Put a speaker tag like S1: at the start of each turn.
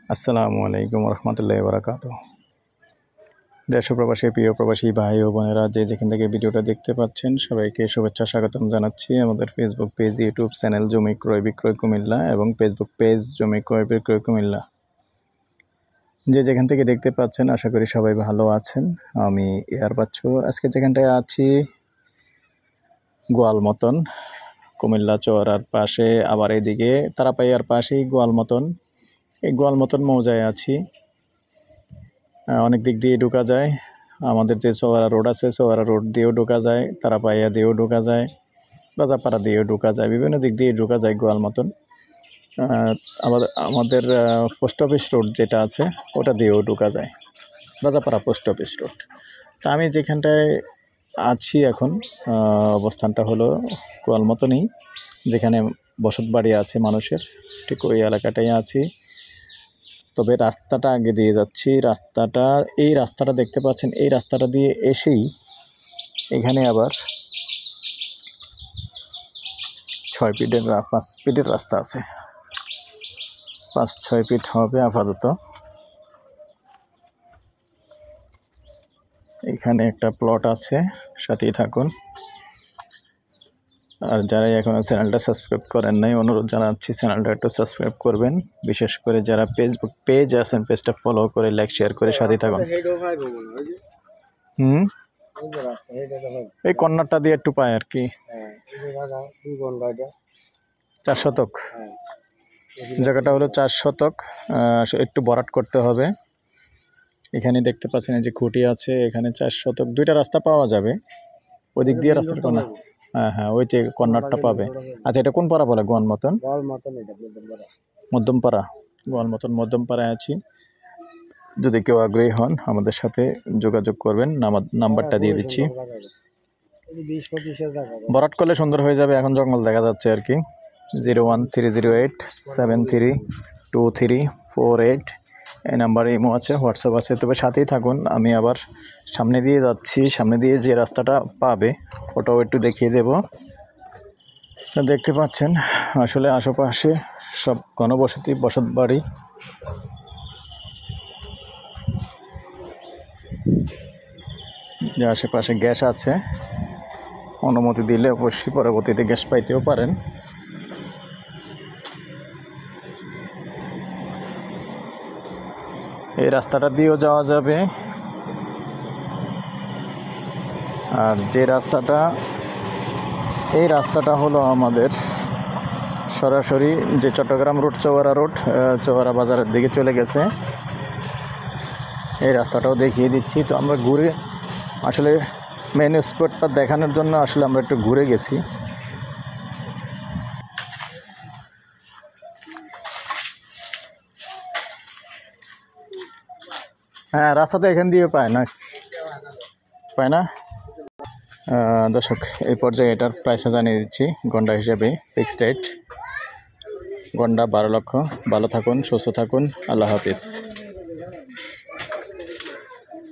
S1: আসসালামু আলাইকুম রহমতুল্লাহি বারাকাতুহু। দেশ ও প্রবাসী প্রিয় প্রবাসী ভাই ও বোনেরা যে যেখান থেকে ভিডিওটা দেখতে পাচ্ছেন সবাইকে শুভেচ্ছা স্বাগতম জানাচ্ছি। আমাদের ফেসবুক পেজ, ইউটিউব চ্যানেল জমি ক্রয় বিক্রয় কুমিল্লা এবং ফেসবুক পেজ জমি ক্রয় বিক্রয় কুমিল্লা, যে যেখান থেকে দেখতে পাচ্ছেন আশা করি সবাই ভালো আছেন। আমি এয়ার বাচ্চু। আজকে যেখানটায় আছি গোয়ালমতন, কুমিল্লা চৌরার পাশে, আবার এদিকে তারাপাইয়ার পাশেই গোয়ালমতন। এই গোয়ালমতন মৌজায় আছি। অনেক দিক দিয়ে ঢোকা যায়। আমাদের যে চৌরা রোড আছে, চৌরা রোড দিয়েও ঢোকা যায়, তারাপাইয়া দিয়েও ঢোকা যায়, রাজাপাড়া দিয়েও ঢোকা যায়, বিভিন্ন দিক দিয়ে ঢোকা যায় গোয়ালমতন। আমাদের পোস্ট অফিস রোড যেটা আছে ওটা দিয়েও ঢোকা যায়, রাজাপাড়া পোস্ট অফিস রোড। তা আমি যেখানটায় আছি এখন, অবস্থানটা হলো গোয়ালমতনই, যেখানে বসত বাড়ি আছে মানুষের, ঠিক ওই এলাকাটাই আছি। তবে রাস্তাটা আগে দিয়ে যাচ্ছি। এই রাস্তাটা দেখতে পাচ্ছেন, এই রাস্তাটা দিয়ে এসেই এখানে আবার 5 ফিটের রাস্তা আছে। 5-6 ফিট হবে আপাতত। এখানে একটা প্লট আছে, সাথেই থাকুন। আর যারা এখনও চ্যানেলটা সাবস্ক্রাইব করেন নাই, অনুরোধ জানাচ্ছি চ্যানেলটা একটু সাবস্ক্রাইব করবেন। বিশেষ করে যারা ফেসবুক পেজ আছেন, পেজটা ফলো করে লাইক শেয়ার করে সাথেই থাকুন। এই কর্নারটা দিয়ে একটু পায় আর কি। 4 শতক জায়গাটা হলো 4 শতক। একটু ভরাট করতে হবে। এখানে দেখতে পাচ্ছেন এই যে খুঁটি আছে, এখানে 4 শতক। 2টা রাস্তা পাওয়া যাবে ওদিক দিয়ে, রাস্তার কর্নার। হ্যাঁ, ওই যে কর্নারটা পাবে। আচ্ছা, এটা কোন পাড়া বলে? গোয়ালমতন, মধ্যমপাড়া। গোয়ালমতন মধ্যমপাড়ায় আছি। যদি কেউ আগ্রহী হন আমাদের সাথে যোগাযোগ করবেন, নাম্বারটা দিয়ে দিচ্ছি। ভরাট করলে সুন্দর হয়ে যাবে। এখন জঙ্গল দেখা যাচ্ছে আর কি। 01308732348 এই নাম্বারে ইমো আছে, হোয়াটসঅ্যাপ আছে। তবে সাথেই থাকুন। আমি আবার সামনে দিয়ে যাচ্ছি। সামনে দিয়ে যে রাস্তাটা পাবে ওটাও একটু দেখিয়ে দেব। দেখতে পাচ্ছেন আসলে আশেপাশে সব ঘনবসতি, বসত বাড়ি। যে আশেপাশে গ্যাস আছে, অনুমতি দিলে অবশ্যই পরবর্তীতে গ্যাস পাইতেও পারেন। এই রাস্তাটা দিয়েও যাওয়া যাবে। আর যে রাস্তাটা, এই রাস্তাটা হলো আমাদের সরাসরি যে চট্টগ্রাম রোড, চৌরা বাজারের দিকে চলে গেছে। এই রাস্তাটাও দেখিয়ে দিচ্ছি। তো আমরা ঘুরে, আসলে মেন স্পটটা দেখানোর জন্য আসলে আমরা একটু ঘুরে গেছি। হ্যাঁ, রাস্তা তো এখান দিয়ে পায় না। দর্শক, এই পর্যায়ে এটার প্রাইসটা জানিয়ে দিচ্ছি গন্ডা হিসেবে। ফিক্সড রেট গন্ডা 12 লক্ষ। ভালো থাকুন, সুস্থ থাকুন। আল্লাহ হাফিজ।